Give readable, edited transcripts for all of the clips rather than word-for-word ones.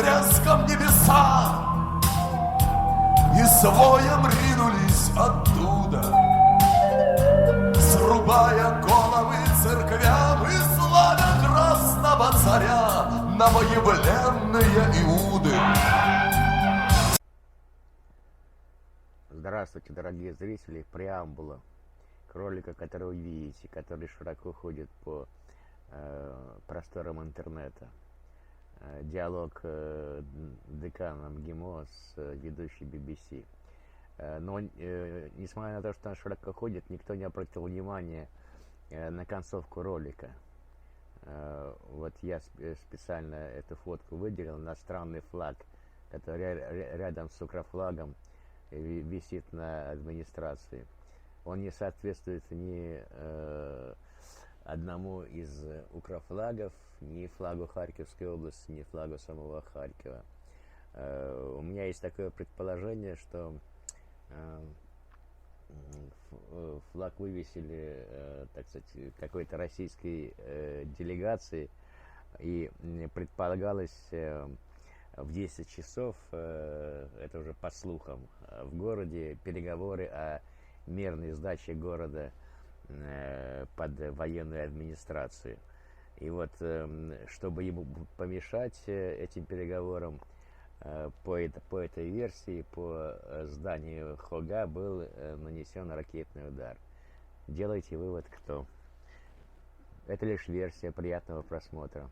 треском небеса, и с воем ринулись оттуда, срубая головы церквям и славя красного царя новоявленные Иуды. Здравствуйте, дорогие зрители! Преамбула к ролику, который вы видите, который широко ходит по просторам интернета. Диалог декана МГИМО с ведущей BBC. Но, несмотря на то, что он широко ходит, никто не обратил внимания на концовку ролика. Вот я специально эту фотку выделил, иностранный флаг, который рядом с укрофлагом висит на администрации. Он не соответствует ни одному из укрофлагов, ни флагу Харьковской области, ни флагу самого Харькова. У меня есть такое предположение, что флаг вывесили, так сказать, какой-то российской делегации, и предполагалось в 10 часов, это уже по слухам, в городе переговоры о мирной сдаче города под военную администрацию. И вот, чтобы ему помешать этим переговорам, по этой версии, по зданию Хога был нанесен ракетный удар. Делайте вывод, кто. Это лишь версия, приятного просмотра.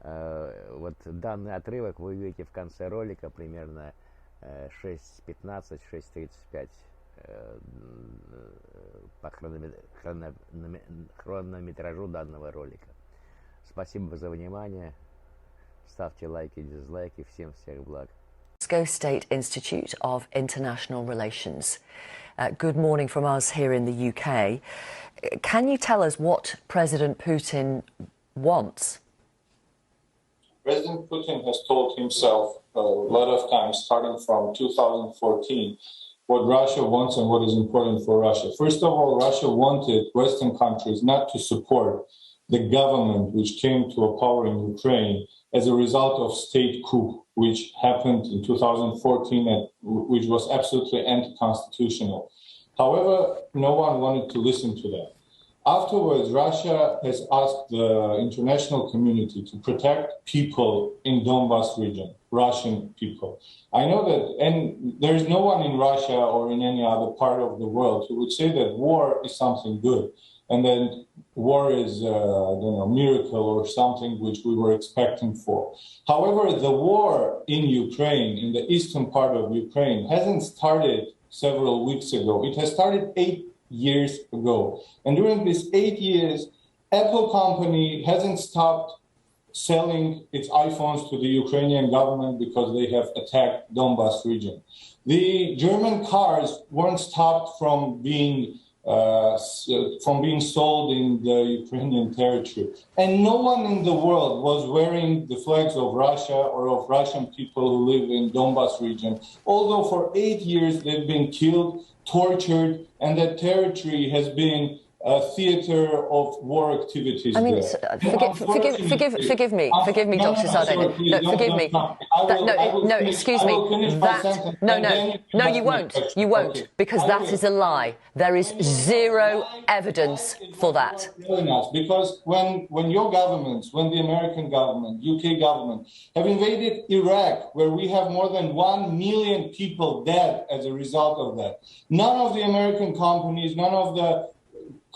Вот данный отрывок вы увидите в конце ролика, примерно 6:15, 6:35 по хронометражу данного ролика. Спасибо за внимание. Ставьте лайки, дизлайки. Всем всех благ. Moscow State Institute of International Relations. Good morning from us here in the UK. Can you tell us what President Putin wants? President Putin has told himself a lot of times, starting from 2014, what Russia wants and what is important for Russia. First of all, Russia wanted Western countries not to support the government which came to a power in Ukraine as a result of state coup, which happened in 2014 and which was absolutely anti-constitutional. However, no one wanted to listen to that. Afterwards, Russia has asked the international community to protect people in Donbas region, Russian people. I know that, and there is no one in Russia or in any other part of the world who would say that war is something good, and then war is a miracle or something which we were expecting for. However, the war in Ukraine, in the eastern part of Ukraine, hasn't started several weeks ago. It has started 8 years ago. And during these 8 years, Apple company hasn't stopped selling its iPhones to the Ukrainian government because they have attacked Donbas region. The German cars weren't stopped from being sold in the Ukrainian territory. And no one in the world was wearing the flags of Russia or of Russian people who live in Donbas region. Although for 8 years they've been killed, tortured, and that territory has been a theater of war activities. I mean, forgive me, Dr. Sardegna. No, forgive me. No, excuse me. No, you won't, because that is a lie. There is zero evidence for that. Because when your governments, when the American government, UK government, have invaded Iraq, where we have more than 1 million people dead as a result of that, none of the American companies, none of the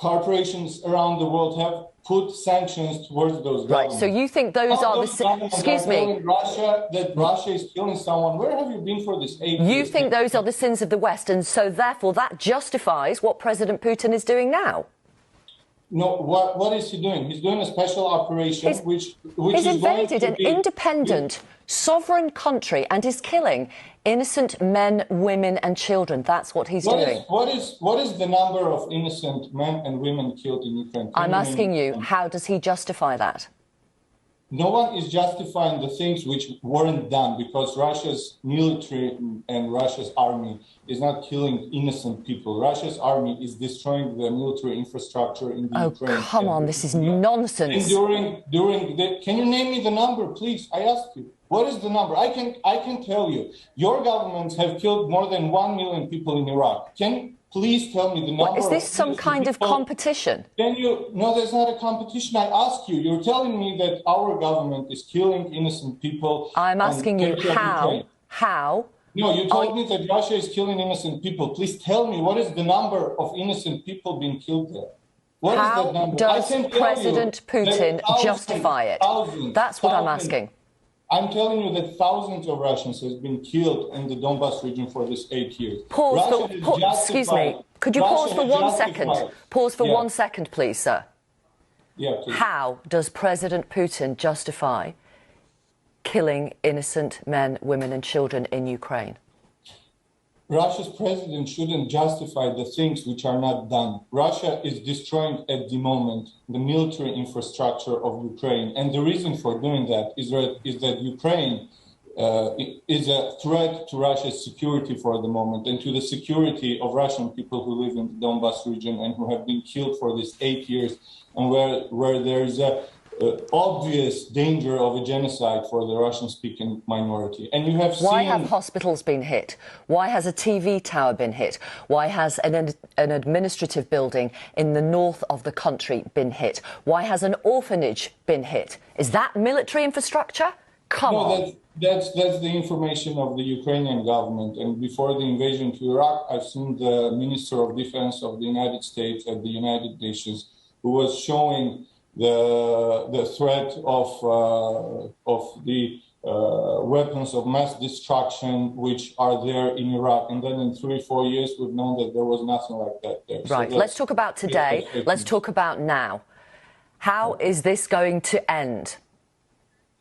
corporations around the world have put sanctions towards those governments. Right, so you think those are the... Excuse me. Russia, that Russia is killing someone. Where have you been for this 8 years? You think those are the sins of the West, and so therefore that justifies what President Putin is doing now? No, what is he doing? He's doing a special operation which he's is invaded an independent, sovereign country and is killing innocent men, women and children. That's what he's doing. What is the number of innocent men and women killed in Ukraine? I'm asking you, how does he justify that? no one is justifying the things which weren't done, because Russia's military and Russia's army is not killing innocent people. Russia's army is destroying the military infrastructure in the Ukraine. Oh, come on, this is nonsense. And can you name me the number, please? I asked you. What is the number? I can tell you. Your governments have killed more than 1 million people in Iraq. Can please tell me the number? What, is this some kind of competition? No, there's not a competition. I ask you. You're telling me that our government is killing innocent people. I'm asking you how. How? No, you told me that Russia is killing innocent people. Please tell me, what is the number of innocent people being killed there? What is that number? How does President Putin justify it? That's what I'm asking. I'm telling you that thousands of Russians have been killed in the Donbas region for this 8 years. Excuse me. Could you pause for 1 second? Pause for 1 second, please, sir. Yeah, please. How does President Putin justify killing innocent men, women and children in Ukraine? Russia's president shouldn't justify the things which are not done. Russia is destroying at the moment the military infrastructure of Ukraine. And the reason for doing that is that Ukraine is a threat to Russia's security for the moment, and to the security of Russian people who live in the Donbas region and who have been killed for these 8 years, and where there is a obvious danger of a genocide for the Russian-speaking minority. And you have seen... Why have hospitals been hit? Why has a TV tower been hit? Why has an administrative building in the north of the country been hit? Why has an orphanage been hit? Is that military infrastructure? Come on. That's the information of the Ukrainian government. And before the invasion to Iraq, I've seen the Minister of Defense of the United States at the United Nations, who was showing the threat of the weapons of mass destruction which are there in Iraq. And then in 3-4 years, we've known that there was nothing like that there. Right, so let's talk about today. Let's talk about now. How is this going to end?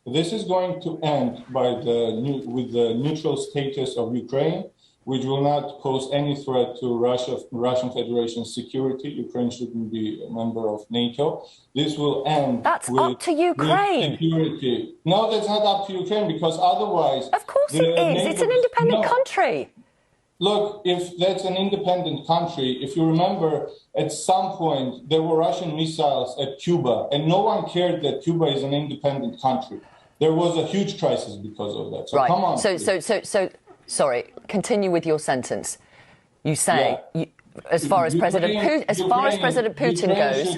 This is going to end with the neutral status of Ukraine, which will not pose any threat to Russian Federation's security. Ukraine shouldn't be a member of NATO. This will end. That's up to Ukraine. Security. No, that's not up to Ukraine, because otherwise... Of course it is. It's an independent country. Look, if that's an independent country, if you remember, at some point there were Russian missiles at Cuba, and no one cared that Cuba is an independent country. There was a huge crisis because of that. So right. Come on. So, sorry, continue with your sentence. You say, as far as President Putin goes...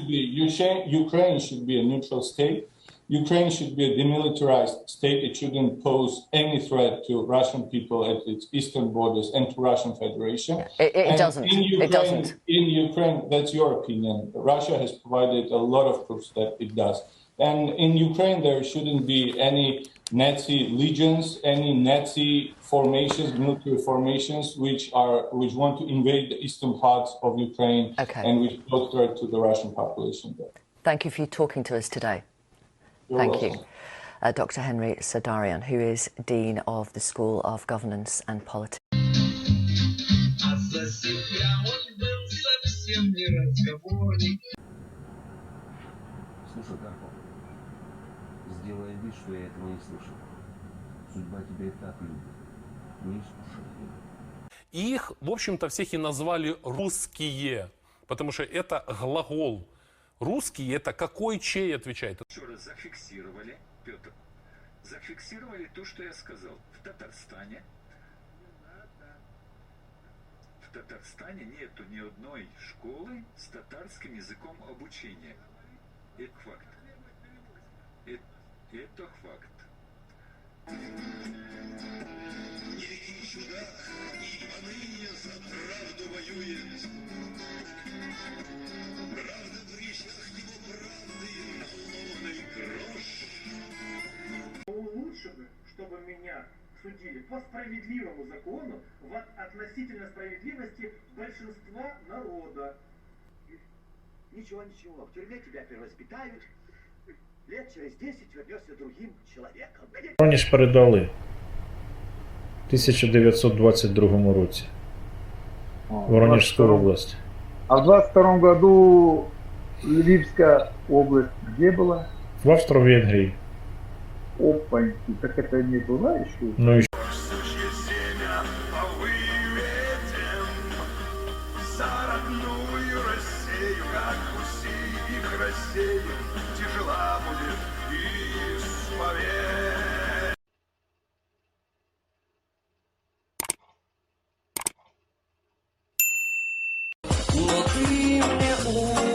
Ukraine should be a neutral state. Ukraine should be a demilitarized state. It shouldn't pose any threat to Russian people at its eastern borders and to Russian Federation. It doesn't. It doesn't. In Ukraine, that's your opinion. Russia has provided a lot of proofs that it does. And in Ukraine, there shouldn't be any Nazi legions, any Nazi formations, military formations, which want to invade the eastern parts of Ukraine and which pose a threat to the Russian population there. Thank you for talking to us today. Thank you. Dr. Henry Sadarian, who is Dean of the School of Governance and Politics. Слушай, Карпов, сделай вид, что я этого не слышал. Судьба тебя и так любит. Не искушай ее. Их, в общем-то, всех и назвали русские, потому что это глагол. Русский — это какой, чей отвечает. Еще раз зафиксировали, Петр, зафиксировали то, что я сказал. В Татарстане нету ни одной школы с татарским языком обучения. Это факт. Это факт. Не реки сюда, и поныне за правду воюет. Правда в речах его правды, налоговый грош. Лучше бы, чтобы меня судили по справедливому закону относительно справедливости большинства народа. Ничего, в тюрьме тебя перевоспитают, лет через 10 вернешься другим человеком. Воронеж передали в 1922 році. Воронежскую область. А в 22 году Львивская область где была? В Австро-Венгрии. Опаньки, так это не была еще? Ну і Сучье семя выведем за родную Россию, как уси их рассеем, тяжела будет исповедь. Но ты мне